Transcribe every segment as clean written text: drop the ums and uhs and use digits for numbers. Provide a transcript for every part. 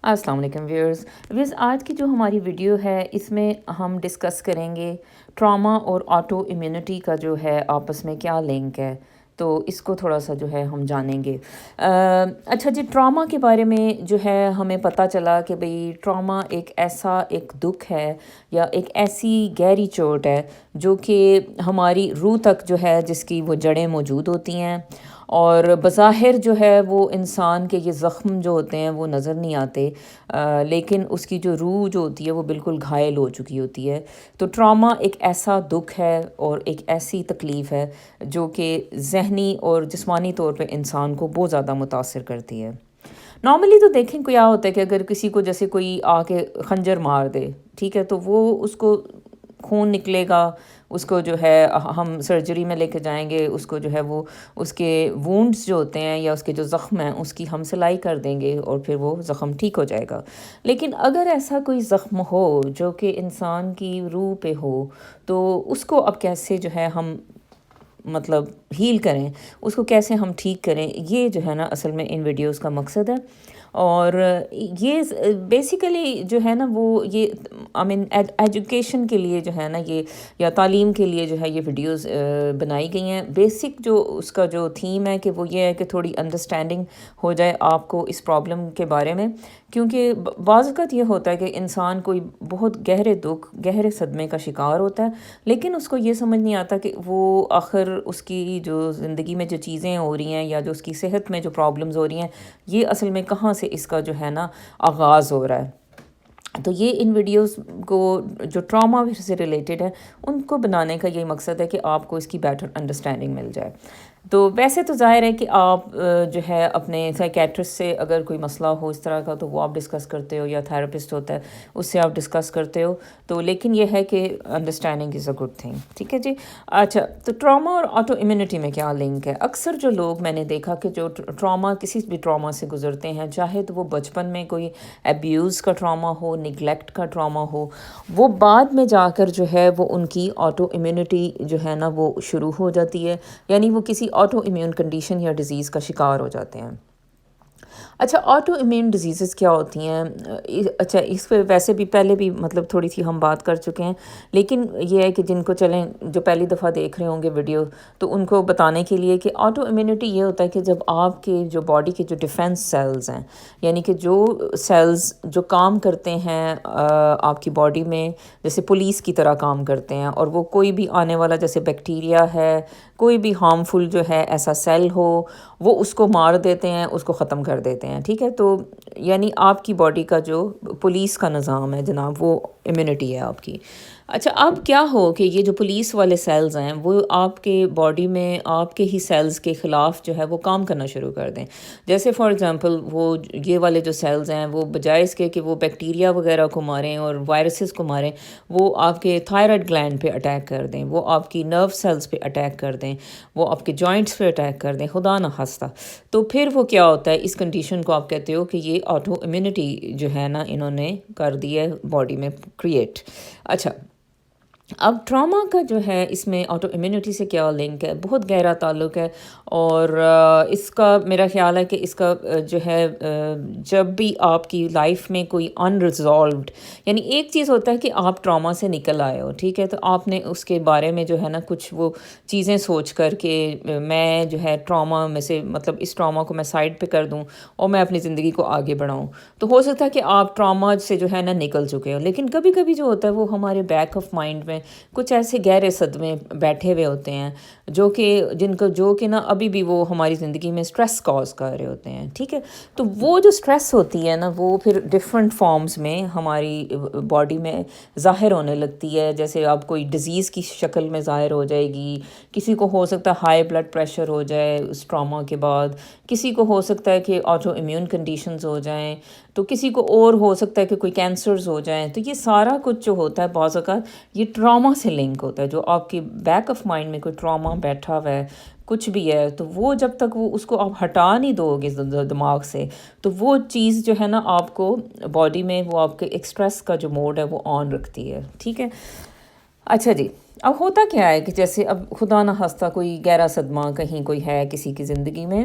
السلام علیکم ویورز، آج کی جو ہماری ویڈیو ہے اس میں ہم ڈسکس کریں گے ٹراما اور آٹو امیونٹی کا جو ہے آپس میں کیا لنک ہے، تو اس کو تھوڑا سا جو ہے ہم جانیں گے۔ اچھا جی، ٹراما کے بارے میں جو ہے ہمیں پتہ چلا کہ بھئی ٹراما ایک دکھ ہے یا ایک ایسی گہری چوٹ ہے جو کہ ہماری روح تک جو ہے جس کی وہ جڑیں موجود ہوتی ہیں، اور بظاہر جو ہے وہ انسان کے یہ زخم جو ہوتے ہیں وہ نظر نہیں آتے، لیکن اس کی جو روح جو ہوتی ہے وہ بالکل گھائل ہو چکی ہوتی ہے۔ تو ٹراما ایک ایسا دکھ ہے اور ایک ایسی تکلیف ہے جو کہ ذہنی اور جسمانی طور پہ انسان کو بہت زیادہ متاثر کرتی ہے۔ نارملی تو دیکھیں کیا ہوتا ہے کہ اگر کسی کو جیسے کوئی آ کے خنجر مار دے، ٹھیک ہے، تو وہ اس کو خون نکلے گا، اس کو جو ہے ہم سرجری میں لے کے جائیں گے، اس کو جو ہے وہ اس کے وونڈز جو ہوتے ہیں یا اس کے جو زخم ہیں اس کی ہم سلائی کر دیں گے اور پھر وہ زخم ٹھیک ہو جائے گا۔ لیکن اگر ایسا کوئی زخم ہو جو کہ انسان کی روح پہ ہو، تو اس کو اب کیسے جو ہے ہم مطلب ہیل کریں، اس کو کیسے ہم ٹھیک کریں، یہ جو ہے نا اصل میں ان ویڈیوز کا مقصد ہے۔ اور یہ بیسیکلی جو ہے نا وہ یہ ایجوکیشن کے لیے جو ہے نا یہ یا تعلیم کے لیے جو ہے یہ ویڈیوز بنائی گئی ہیں۔ بیسک جو اس کا جو تھیم ہے کہ وہ یہ ہے کہ تھوڑی انڈرسٹینڈنگ ہو جائے آپ کو اس پرابلم کے بارے میں، کیونکہ بعض اوقات یہ ہوتا ہے کہ انسان کوئی بہت گہرے دکھ، گہرے صدمے کا شکار ہوتا ہے، لیکن اس کو یہ سمجھ نہیں آتا کہ وہ آخر اس کی جو زندگی میں جو چیزیں ہو رہی ہیں یا جو اس کی صحت میں جو پرابلمز ہو رہی ہیں، یہ اصل میں کہاں سے اس کا جو ہے نا آغاز ہو رہا ہے۔ تو یہ ان ویڈیوز کو جو ٹراما سے ریلیٹڈ ہے ان کو بنانے کا یہ مقصد ہے کہ آپ کو اس کی بیٹر انڈرسٹینڈنگ مل جائے۔ تو ویسے تو ظاہر ہے کہ آپ جو ہے اپنے سائیکیٹرسٹ سے اگر کوئی مسئلہ ہو اس طرح کا تو وہ آپ ڈسکس کرتے ہو، یا تھراپسٹ ہوتا ہے اس سے آپ ڈسکس کرتے ہو، تو لیکن یہ ہے کہ understanding is a good thing, ٹھیک ہے جی۔ اچھا، تو ٹراما اور آٹو امیونٹی میں کیا لنک ہے؟ اکثر جو لوگ میں نے دیکھا کہ جو ٹراما، کسی بھی ٹراما سے گزرتے ہیں، چاہے تو وہ بچپن میں کوئی ایبیوز کا ٹراما ہو، نگلیکٹ کا ٹراما ہو، وہ بعد میں جا کر جو ہے وہ ان کی آٹو امیونٹی جو ہے نا وہ شروع ہو جاتی ہے، یعنی وہ کسی آٹو امیون کنڈیشن یا ڈیزیز کا شکار ہو جاتے ہیں۔ اچھا، آٹو امیون ڈیزیزز کیا ہوتی ہیں؟ اچھا، اس پہ ویسے بھی پہلے بھی مطلب تھوڑی سی ہم بات کر چکے ہیں، لیکن یہ ہے کہ جن کو چلیں جو پہلی دفعہ دیکھ رہے ہوں گے ویڈیو، تو ان کو بتانے کے لیے کہ آٹو امیونٹی یہ ہوتا ہے کہ جب آپ کے جو باڈی کے جو ڈیفنس سیلز ہیں، یعنی کہ جو سیلز جو کام کرتے ہیں آپ کی باڈی میں جیسے پولیس کی طرح کام کرتے ہیں، اور وہ کوئی بھی آنے والا جیسے بیکٹیریا ہے، کوئی بھی ہارمفل جو ہے ایسا سیل ہو، وہ اس کو مار دیتے ہیں، اس کو ختم کر دیتے ہیں، ٹھیک ہے۔ تو یعنی آپ کی باڈی کا جو پولیس کا نظام ہے جناب، وہ امیونٹی ہے آپ کی۔ اچھا، اب کیا ہو کہ یہ جو پولیس والے سیلز ہیں وہ آپ کے باڈی میں آپ کے ہی سیلز کے خلاف جو ہے وہ کام کرنا شروع کر دیں۔ جیسے فار ایگزامپل وہ یہ والے جو سیلز ہیں وہ بجائے اس کے کہ وہ بیکٹیریا وغیرہ کو ماریں اور وائرسز کو ماریں، وہ آپ کے تھائرائڈ گلینڈ پہ اٹیک کر دیں، وہ آپ کی نرو سیلز پہ اٹیک کر دیں، وہ آپ کے جوائنٹس پہ اٹیک کر دیں، خدا نہ خواستہ۔ تو پھر وہ کیا ہوتا ہے، اس کنڈیشن کو آپ کہتے ہو کہ یہ آٹو امیونٹی جو ہے نا انہوں نے کر دی ہے باڈی میں کریٹ۔ اچھا، اب ٹراما کا جو ہے اس میں آٹو امیونٹی سے کیا لنک ہے؟ بہت گہرا تعلق ہے، اور اس کا میرا خیال ہے کہ اس کا جو ہے جب بھی آپ کی لائف میں کوئی ان ریزالوڈ، یعنی ایک چیز ہوتا ہے کہ آپ ٹراما سے نکل آئے ہو، ٹھیک ہے، تو آپ نے اس کے بارے میں جو ہے نا کچھ وہ چیزیں سوچ کر کہ میں جو ہے ٹراما میں سے مطلب اس ٹراما کو میں سائڈ پہ کر دوں اور میں اپنی زندگی کو آگے بڑھاؤں، تو ہو سکتا ہے کہ آپ ٹراما سے جو ہے نا نکل چکے ہو، لیکن کبھی کبھی جو ہوتا ہے وہ ہمارے بیک آف مائنڈ میں کچھ ایسے گہرے صدمے بیٹھے ہوئے ہوتے ہیں جو کہ نا ابھی بھی وہ ہماری زندگی میں سٹریس کاز کر رہے ہوتے ہیں، ٹھیک ہے۔ تو وہ جو سٹریس ہوتی ہے نا وہ پھر ڈفرینٹ فارمز میں ہماری باڈی میں ظاہر ہونے لگتی ہے، جیسے اب کوئی ڈیزیز کی شکل میں ظاہر ہو جائے گی، کسی کو ہو سکتا ہے ہائی بلڈ پریشر ہو جائے اس ٹراما کے بعد، کسی کو ہو سکتا ہے کہ آٹو امیون کنڈیشنز ہو جائیں، تو کسی کو اور ہو سکتا ہے کہ کوئی کینسرز ہو جائیں۔ تو یہ سارا کچھ جو ہوتا ہے بعض اوقات یہ ٹراما سے لنک ہوتا ہے، جو آپ کی بیک آف مائنڈ میں کوئی ٹراما بیٹھا ہوا ہے، کچھ بھی ہے، تو وہ جب تک وہ اس کو آپ ہٹا نہیں دو گے دماغ سے، تو وہ چیز جو ہے نا آپ کو باڈی میں وہ آپ کے ایکسٹریس کا جو موڈ ہے وہ آن رکھتی ہے، ٹھیک ہے۔ اچھا جی، اب ہوتا کیا ہے کہ جیسے اب خدا نہ خواستہ کوئی گہرا صدمہ کہیں کوئی ہے کسی کی زندگی میں،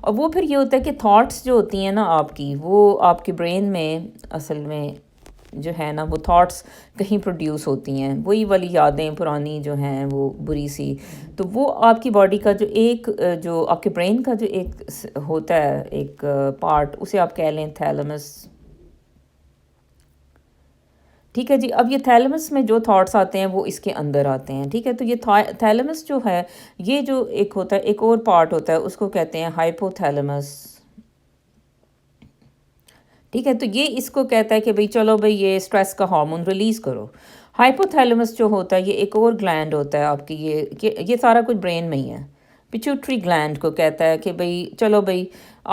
اور وہ پھر یہ ہوتا ہے کہ تھاٹس جو ہوتی ہیں نا آپ کی، وہ آپ کے برین میں اصل میں جو ہے نا وہ تھاٹس کہیں پروڈیوس ہوتی ہیں، وہی والی یادیں پرانی جو ہیں وہ بری سی، تو وہ آپ کی باڈی کا جو ایک جو آپ کے برین کا جو ایک ہوتا ہے ایک پارٹ، اسے آپ کہہ لیں تھیلمس، ٹھیک ہے جی۔ اب یہ تھیلمس میں جو تھاٹس آتے ہیں وہ اس کے اندر آتے ہیں، ٹھیک ہے۔ تو یہ تھیلمس جو ہے، یہ جو ایک ہوتا ہے، ایک اور پارٹ ہوتا ہے، اس کو کہتے ہیں ہائپو تھیلمس، ٹھیک ہے۔ تو یہ اس کو کہتا ہے کہ بھئی چلو بھئی یہ اسٹریس کا ہارمون ریلیز کرو۔ ہائپو تھیلمس جو ہوتا ہے یہ ایک اور گلینڈ ہوتا ہے آپ کی، یہ سارا کچھ برین میں ہی ہے، پچوٹری گلینڈ کو کہتا ہے کہ بھئی چلو بھئی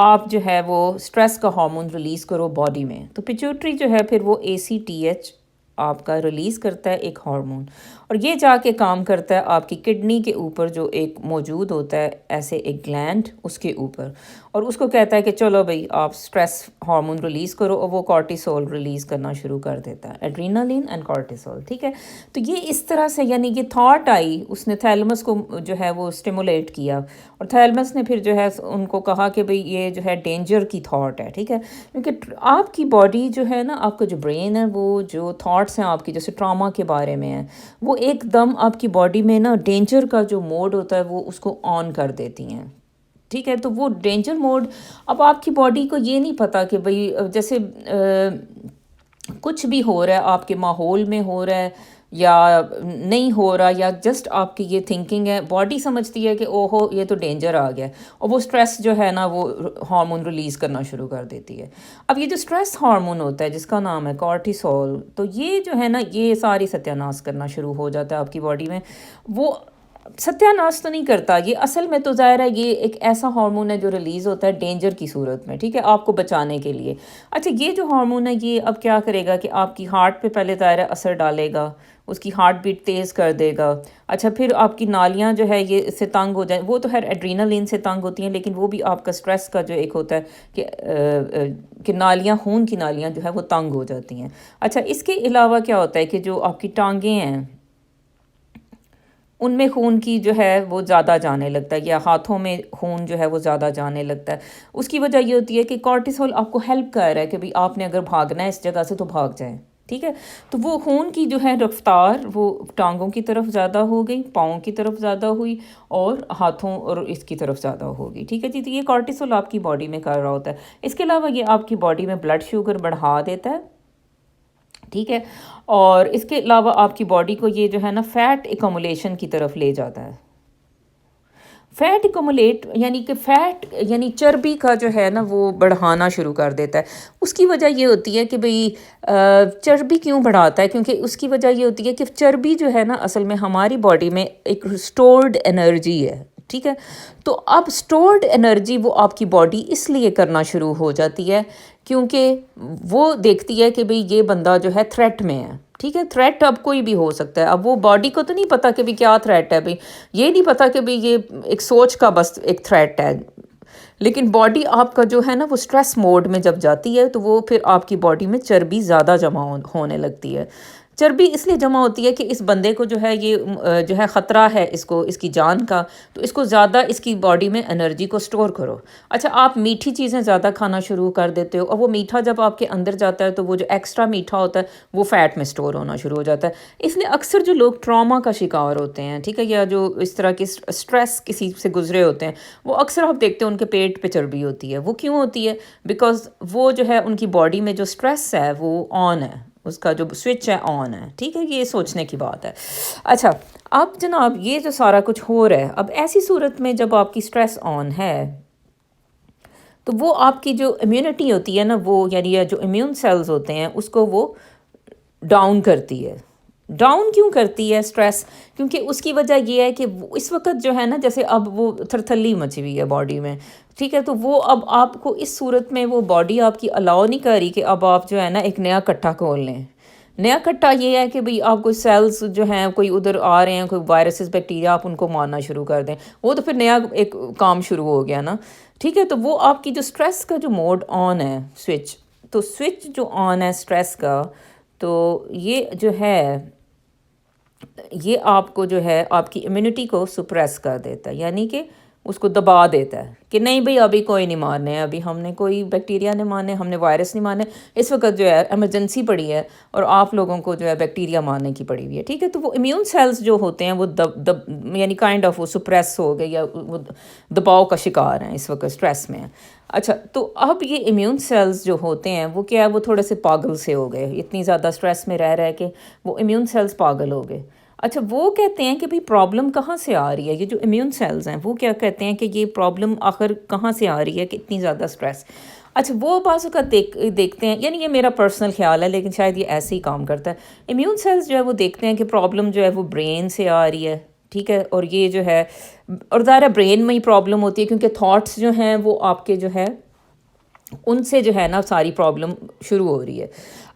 آپ جو ہے وہ اسٹریس کا ہارمون ریلیز کرو باڈی میں، تو پچوٹری جو ہے پھر وہ ACTH آپ کا ریلیز کرتا ہے ایک ہارمون، اور یہ جا کے کام کرتا ہے آپ کی کڈنی کے اوپر جو ایک موجود ہوتا ہے ایسے ایک گلینڈ اس کے اوپر، اور اس کو کہتا ہے کہ چلو بھئی آپ سٹریس ہارمون ریلیز کرو، اور وہ کارٹیسول ریلیز کرنا شروع کر دیتا ہے، ایڈرینالین اینڈ کارٹیسول، ٹھیک ہے۔ تو یہ اس طرح سے یعنی یہ تھاٹ آئی، اس نے تھیلمس کو جو ہے وہ اسٹیمولیٹ کیا، اور تھیلمس نے پھر جو ہے ان کو کہا کہ بھئی یہ جو ہے ڈینجر کی تھاٹ ہے، ٹھیک ہے، کیونکہ آپ کی باڈی جو ہے نا، آپ کا جو برین ہے، وہ جو تھاٹس ہیں آپ کی جیسے ٹراما کے بارے میں ہیں، وہ ایک دم آپ کی باڈی میں نا ڈینجر کا جو موڈ ہوتا ہے وہ اس کو آن کر دیتی ہیں، ٹھیک ہے۔ تو وہ ڈینجر موڈ، اب آپ کی باڈی کو یہ نہیں پتہ کہ بھئی جیسے کچھ بھی ہو رہا ہے آپ کے ماحول میں ہو رہا ہے یا نہیں ہو رہا، یا جسٹ آپ کی یہ تھنکنگ ہے، باڈی سمجھتی ہے کہ او ہو یہ تو ڈینجر آ گیا، اور وہ سٹریس جو ہے نا وہ ہارمون ریلیز کرنا شروع کر دیتی ہے۔ اب یہ جو سٹریس ہارمون ہوتا ہے جس کا نام ہے کارٹیسول، تو یہ جو ہے نا یہ ساری ستیہ ناش کرنا شروع ہو جاتا ہے آپ کی باڈی میں۔ وہ ستیہ ناش تو نہیں کرتا، یہ اصل میں تو ظاہر ہے یہ ایک ایسا ہارمون ہے جو ریلیز ہوتا ہے ڈینجر کی صورت میں، ٹھیک ہے، آپ کو بچانے کے لیے۔ اچھا، یہ جو ہارمون ہے یہ اب کیا کرے گا کہ آپ کی ہارٹ پہ پہلے ظاہر ہے اثر ڈالے گا، اس کی ہارٹ بیٹ تیز کر دے گا۔ اچھا، پھر آپ کی نالیاں جو ہے یہ اس سے تنگ ہو جائیں، وہ تو خیر ایڈرینلین سے تنگ ہوتی ہیں، لیکن وہ بھی آپ کا سٹریس کا جو ایک ہوتا ہے کہ نالیاں، خون کی نالیاں جو ہے وہ تنگ ہو جاتی ہیں۔ اچھا، اس کے علاوہ کیا ہوتا ہے کہ جو آپ کی ٹانگیں ہیں ان میں خون کی جو ہے وہ زیادہ جانے لگتا ہے، یا ہاتھوں میں خون جو ہے وہ زیادہ جانے لگتا ہے۔ اس کی وجہ یہ ہوتی ہے کہ کارٹیسول آپ کو ہیلپ کر رہا ہے کہ بھئی آپ نے اگر بھاگنا ہے اس جگہ سے تو بھاگ جائیں، ٹھیک ہے۔ تو وہ خون کی جو ہے رفتار وہ ٹانگوں کی طرف زیادہ ہو گئی، پاؤں کی طرف زیادہ ہوئی، اور ہاتھوں اور اس کی طرف زیادہ ہوگی، ٹھیک ہے جی۔ تو یہ کارٹیسول آپ کی باڈی میں کر رہا ہوتا ہے۔ اس کے علاوہ یہ آپ کی باڈی میں بلڈ شوگر بڑھا دیتا ہے، ٹھیک ہے، اور اس کے علاوہ آپ کی باڈی کو یہ جو ہے نا فیٹ ایکومولیشن کی طرف لے جاتا ہے۔ فیٹ ایکومولیٹ یعنی کہ فیٹ یعنی چربی کا جو ہے نا وہ بڑھانا شروع کر دیتا ہے۔ اس کی وجہ یہ ہوتی ہے کہ بھئی چربی کیوں بڑھاتا ہے، کیونکہ اس کی وجہ یہ ہوتی ہے کہ چربی جو ہے نا اصل میں ہماری باڈی میں ایک سٹورڈ انرجی ہے، ٹھیک ہے۔ تو اب سٹورڈ انرجی وہ آپ کی باڈی اس لیے کرنا شروع ہو جاتی ہے کیونکہ وہ دیکھتی ہے کہ بھئی یہ بندہ جو ہے تھریٹ میں ہے، ٹھیک ہے۔ تھریٹ اب کوئی بھی ہو سکتا ہے، اب وہ باڈی کو تو نہیں پتا کہ بھی کیا تھریٹ ہے، بھئی یہ نہیں پتا کہ بھئی یہ ایک سوچ کا بس ایک تھریٹ ہے، لیکن باڈی آپ کا جو ہے نا وہ سٹریس موڈ میں جب جاتی ہے تو وہ پھر آپ کی باڈی میں چربی زیادہ جمع ہونے لگتی ہے۔ چربی اس لیے جمع ہوتی ہے کہ اس بندے کو جو ہے یہ جو ہے خطرہ ہے اس کی جان کا، تو اس کو زیادہ اس کی باڈی میں انرجی کو سٹور کرو۔ اچھا، آپ میٹھی چیزیں زیادہ کھانا شروع کر دیتے ہو، اور وہ میٹھا جب آپ کے اندر جاتا ہے تو وہ جو ایکسٹرا میٹھا ہوتا ہے وہ فیٹ میں سٹور ہونا شروع ہو جاتا ہے۔ اس لیے اکثر جو لوگ ٹراما کا شکار ہوتے ہیں، ٹھیک ہے، یا جو اس طرح کی سٹریس کسی سے گزرے ہوتے ہیں، وہ اکثر آپ دیکھتے ہیں ان کے پیٹ پہ چربی ہوتی ہے۔ وہ کیوں ہوتی ہے؟ بیکاز وہ جو ہے ان کی باڈی میں جو سٹریس ہے وہ آن ہے، اس کا جو سوئچ ہے آن ہے، ٹھیک ہے۔ یہ سوچنے کی بات ہے۔ اچھا، اب جناب یہ جو سارا کچھ ہو رہا ہے، اب ایسی صورت میں جب آپ کی سٹریس آن ہے تو وہ آپ کی جو امیونٹی ہوتی ہے نا، وہ یعنی جو امیون سیلز ہوتے ہیں اس کو وہ ڈاؤن کرتی ہے۔ ڈاؤن کیوں کرتی ہے سٹریس؟ کیونکہ اس کی وجہ یہ ہے کہ اس وقت جو ہے نا جیسے اب وہ تھرتھلی مچی ہوئی ہے باڈی میں، ٹھیک ہے، تو وہ اب آپ کو اس صورت میں وہ باڈی آپ کی الاؤ نہیں کر رہی کہ اب آپ جو ہے نا ایک نیا کٹھا کھول لیں۔ نیا کٹھا یہ ہے کہ بھئی آپ کوئی سیلز جو ہیں کوئی ادھر آ رہے ہیں، کوئی وائرسز بیکٹیریا، آپ ان کو مارنا شروع کر دیں، وہ تو پھر نیا ایک کام شروع ہو گیا نا، ٹھیک ہے۔ تو وہ آپ کی جو سٹریس کا جو موڈ آن ہے سوئچ، تو سوئچ جو آن ہے سٹریس کا، تو یہ جو ہے یہ آپ کو جو ہے آپ کی امیونٹی کو سپریس کر دیتا ہے، یعنی کہ اس کو دبا دیتا ہے کہ نہیں بھئی ابھی کوئی نہیں مارنے ہیں، ابھی ہم نے کوئی بیکٹیریا نہیں مارنے، ہم نے وائرس نہیں مارنے، اس وقت جو ہے ایمرجنسی پڑی ہے اور آپ لوگوں کو جو ہے بیکٹیریا مارنے کی پڑی ہوئی ہے، ٹھیک ہے. تو وہ امیون سیلز جو ہوتے ہیں وہ یعنی کائنڈ آف وہ سپریس ہو گئے یا وہ دباؤ کا شکار ہیں، اس وقت اسٹریس میں ہیں. اچھا تو اب یہ امیون سیلز جو ہوتے ہیں وہ کیا ہے، وہ تھوڑے سے پاگل سے ہو گئے، اتنی زیادہ اسٹریس میں رہ کے وہ امیون سیلز پاگل ہو گئے. اچھا وہ کہتے ہیں کہ بھئی پرابلم کہاں سے آ رہی ہے، یہ جو امیون سیلز ہیں وہ کیا کہتے ہیں کہ یہ پرابلم آخر کہاں سے آ رہی ہے کہ اتنی زیادہ اسٹریس. اچھا وہ بعض اوقات دیکھتے ہیں، یعنی یہ میرا پرسنل خیال ہے لیکن شاید یہ ایسے ہی کام کرتا ہے. امیون سیلز جو ہے وہ دیکھتے ہیں کہ پرابلم جو ہے وہ برین سے آ رہی ہے، ٹھیک ہے، اور یہ جو ہے اور ظاہر برین میں ہی پرابلم ہوتی ہے کیونکہ تھاٹس جو ہیں وہ آپ کے جو ہے ان سے جو ہے نا ساری پرابلم شروع ہو رہی ہے.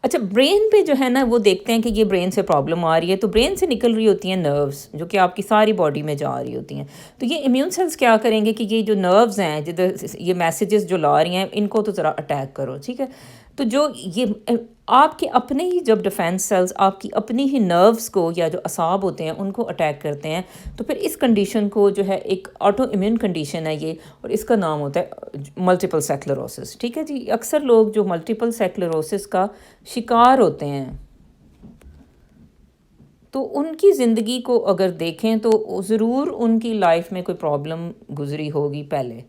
اچھا برین پہ جو ہے نا وہ دیکھتے ہیں کہ یہ برین سے پرابلم آ رہی ہے، تو برین سے نکل رہی ہوتی ہیں نروز جو کہ آپ کی ساری باڈی میں جا رہی ہوتی ہیں. تو یہ امیون سیلز کیا کریں گے کہ یہ جو نروز ہیں جدھر یہ میسیجز جو لا رہی ہیں ان کو تو ذرا اٹیک کرو، ٹھیک ہے. تو جو یہ آپ کے اپنے ہی جب ڈیفینس سیلز آپ کی اپنی ہی نروز کو یا جو اعصاب ہوتے ہیں ان کو اٹیک کرتے ہیں تو پھر اس کنڈیشن کو جو ہے ایک آٹو امیون کنڈیشن ہے یہ، اور اس کا نام ہوتا ہے ملٹیپل سیکلروسس، ٹھیک ہے جی. اکثر لوگ جو ملٹیپل سیکلروسس کا شکار ہوتے ہیں تو ان کی زندگی کو اگر دیکھیں تو ضرور ان کی لائف میں کوئی پرابلم گزری ہوگی پہلے.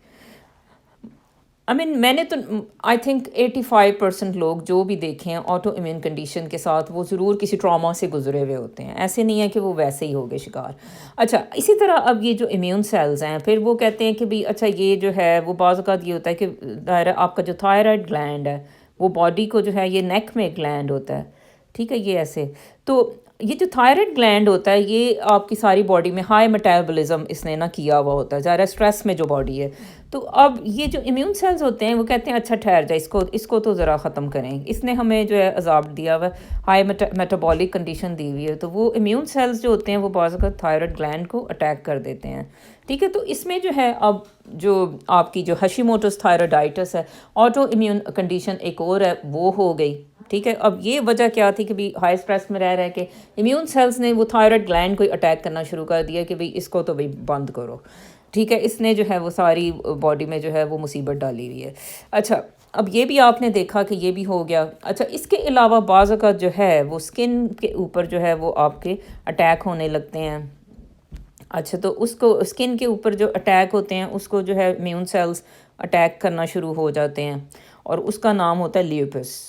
میں نے تو آئی تھنک 85% لوگ جو بھی دیکھیں ہیں آٹو امیون کنڈیشن کے ساتھ وہ ضرور کسی ٹراما سے گزرے ہوئے ہوتے ہیں، ایسے نہیں ہے کہ وہ ویسے ہی ہو گئے شکار. اچھا اسی طرح اب یہ جو امیون سیلز ہیں پھر وہ کہتے ہیں کہ بھی اچھا یہ جو ہے وہ بعض اوقات یہ ہوتا ہے کہ دائرہ آپ کا جو تھائرائڈ گلینڈ ہے وہ باڈی کو جو ہے یہ نیک میں گلینڈ ہوتا ہے، ٹھیک ہے، یہ ایسے. تو یہ جو تھائرائڈ گلینڈ ہوتا ہے یہ آپ کی ساری باڈی میں ہائی میٹابولزم اس نے نا کیا ہوا ہوتا ہے، ظاہر اسٹریس میں جو باڈی ہے. تو اب یہ جو امیون سیلز ہوتے ہیں وہ کہتے ہیں اچھا ٹھہر جائے، اس کو تو ذرا ختم کریں، اس نے ہمیں جو ہے عذاب دیا ہوا ہے، ہائی میٹابولک کنڈیشن دی ہوئی ہے. تو وہ امیون سیلز جو ہوتے ہیں وہ بعض اوقات تھائرائڈ گلینڈ کو اٹیک کر دیتے ہیں، ٹھیک ہے. تو اس میں جو ہے اب جو آپ کی جو ہشیموٹوز تھائرائیڈائٹس ہے، آٹو امیون کنڈیشن ایک اور ہے وہ ہو گئی، ٹھیک ہے. اب یہ وجہ کیا تھی کہ بھی ہائی اسٹریس میں رہ کے امیون سیلز نے وہ تھائرائڈ گلینڈ کو اٹیک کرنا شروع کر دیا کہ بھئی اس کو تو بھئی بند کرو، ٹھیک ہے. اس نے جو ہے وہ ساری باڈی میں جو ہے وہ مصیبت ڈالی ہوئی ہے. اچھا اب یہ بھی آپ نے دیکھا کہ یہ بھی ہو گیا. اچھا اس کے علاوہ بعض اوقات جو ہے وہ اسکن کے اوپر جو ہے وہ آپ کے اٹیک ہونے لگتے ہیں. اچھا تو اس کو اسکن کے اوپر جو اٹیک ہوتے ہیں اس کو جو ہے امیون سیلز اٹیک کرنا شروع ہو جاتے ہیں اور اس کا نام ہوتا ہے لیوپس،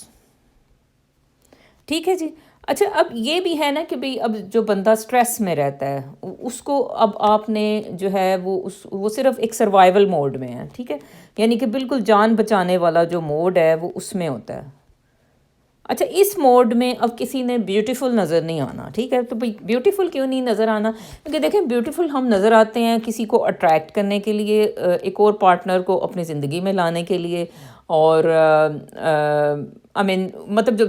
ٹھیک ہے جی. اچھا اب یہ بھی ہے نا کہ بھئی اب جو بندہ سٹریس میں رہتا ہے اس کو اب آپ نے جو ہے وہ صرف ایک سروائیول موڈ میں ہے، ٹھیک ہے، یعنی کہ بالکل جان بچانے والا جو موڈ ہے وہ اس میں ہوتا ہے. اچھا اس موڈ میں اب کسی نے بیوٹیفل نظر نہیں آنا، ٹھیک ہے. تو بیوٹیفل کیوں نہیں نظر آنا؟ کیونکہ دیکھیں بیوٹیفل ہم نظر آتے ہیں کسی کو اٹریکٹ کرنے کے لیے، ایک اور پارٹنر کو اپنی زندگی میں لانے کے لیے، اور مطلب جو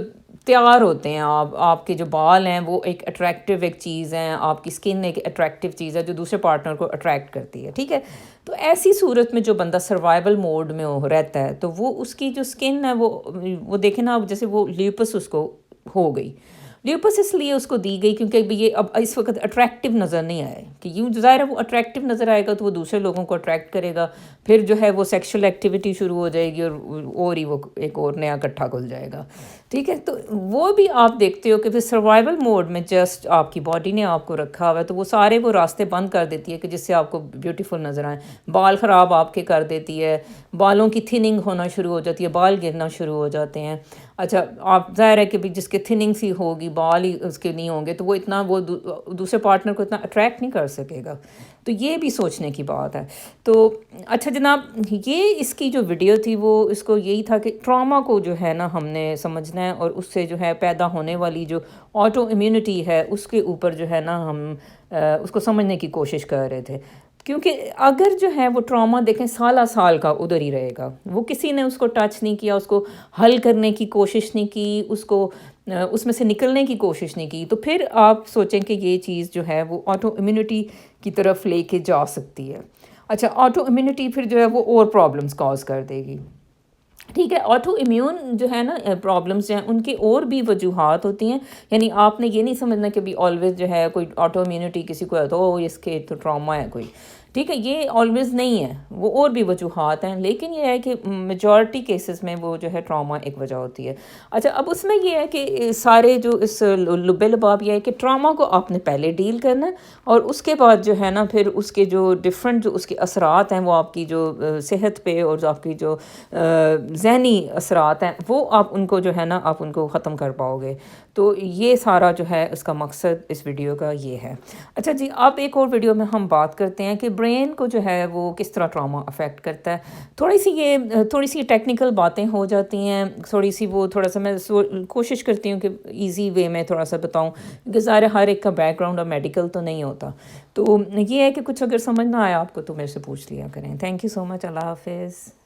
تیار ہوتے ہیں آپ کے جو بال ہیں وہ ایک اٹریکٹیو ایک چیز ہیں، آپ کی اسکن ایک اٹریکٹیو چیز ہے جو دوسرے پارٹنر کو اٹریکٹ کرتی ہے، ٹھیک ہے. تو ایسی صورت میں جو بندہ سروائیول موڈ میں رہتا ہے تو وہ اس کی جو اسکن ہے وہ دیکھیں نا جیسے وہ لیوپس اس کو ہو گئی. لیوپس اس لیے اس کو دی گئی کیونکہ یہ اب اس وقت اٹریکٹیو نظر نہیں آئے کہ یوں ظاہر ہے وہ اٹریکٹیو نظر آئے گا تو وہ دوسرے لوگوں کو اٹریکٹ کرے گا، پھر جو ہے وہ سیکشل ایکٹیویٹی شروع ہو جائے گی اور ہی وہ ایک اور نیا کٹھا کھل جائے گا، ٹھیک ہے. تو وہ بھی آپ دیکھتے ہو کہ پھر سروائیول موڈ میں جسٹ آپ کی باڈی نے آپ کو رکھا ہوا ہے تو وہ سارے وہ راستے بند کر دیتی ہے کہ جس سے آپ کو بیوٹیفل نظر آئیں. بال خراب آپ کے کر دیتی ہے، بالوں کی تھننگ ہونا شروع ہو جاتی ہے، بال گرنا شروع ہو جاتے ہیں. اچھا آپ ظاہر ہے کہ بھی جس کے تھننگ سی ہوگی، بال ہی اس کے نہیں ہوں گے تو وہ اتنا وہ دوسرے پارٹنر کو اتنا اٹریکٹ نہیں کر سکے گا. تو یہ بھی سوچنے کی بات ہے. تو اچھا جناب یہ اس کی جو ویڈیو تھی وہ اس کو یہی تھا کہ ٹراما کو جو ہے نا ہم نے سمجھنا ہے اور اس سے جو ہے پیدا ہونے والی جو آٹو امیونٹی ہے اس کے اوپر جو ہے نا ہم اس کو سمجھنے کی کوشش کر رہے تھے. کیونکہ اگر جو ہے وہ ٹراما دیکھیں سالہ سال کا ادھر ہی رہے گا، وہ کسی نے اس کو ٹچ نہیں کیا، اس کو حل کرنے کی کوشش نہیں کی، اس میں سے نکلنے کی کوشش نہیں کی، تو پھر آپ سوچیں کہ یہ چیز جو ہے وہ آٹو امیونٹی کی طرف لے کے جا سکتی ہے. اچھا آٹو امیونٹی پھر جو ہے وہ اور پرابلمس کاز کر دے گی، ٹھیک ہے. آٹو ایمیون جو ہے نا پرابلمس جو ہیں ان کی اور بھی وجوہات ہوتی ہیں، یعنی آپ نے یہ نہیں سمجھنا کہ بھی آلویز جو ہے کوئی آٹو امیونٹی کسی کو ہے تو اس کے تو ٹراما ہے کوئی، ٹھیک ہے، یہ آلویز نہیں ہے، وہ اور بھی وجوہات ہیں، لیکن یہ ہے کہ میجورٹی کیسز میں وہ جو ہے ٹراما ایک وجہ ہوتی ہے۔ اچھا، اب اس میں یہ ہے کہ سارے جو اس لبے لباب یہ ہے کہ ٹراما کو آپ نے پہلے ڈیل کرنا ہے، اور اس کے بعد جو ہے نا پھر اس کے جو ڈفرینٹ جو اس کے اثرات ہیں وہ آپ کی جو صحت پہ اور جو آپ کی جو ذہنی اثرات ہیں وہ آپ ان کو جو ہے نا آپ ان کو ختم کر پاؤ گے۔ تو یہ سارا جو ہے اس کا مقصد اس ویڈیو کا یہ ہے۔ اچھا جی، اب ایک اور ویڈیو میں ہم بات کرتے ہیں کہ برین کو جو ہے وہ کس طرح ٹراما افیکٹ کرتا ہے۔ تھوڑی سی ٹیکنیکل باتیں ہو جاتی ہیں، تھوڑا سا میں کوشش کرتی ہوں کہ ایزی وے میں تھوڑا سا بتاؤں، کیونکہ ظاہر ہے ہر ایک کا بیک گراؤنڈ اور میڈیکل تو نہیں ہوتا۔ تو یہ ہے کہ کچھ اگر سمجھ نہ آیا آپ کو تو میرے سے پوچھ لیا کریں۔ تھینک یو سو مچ، اللہ حافظ۔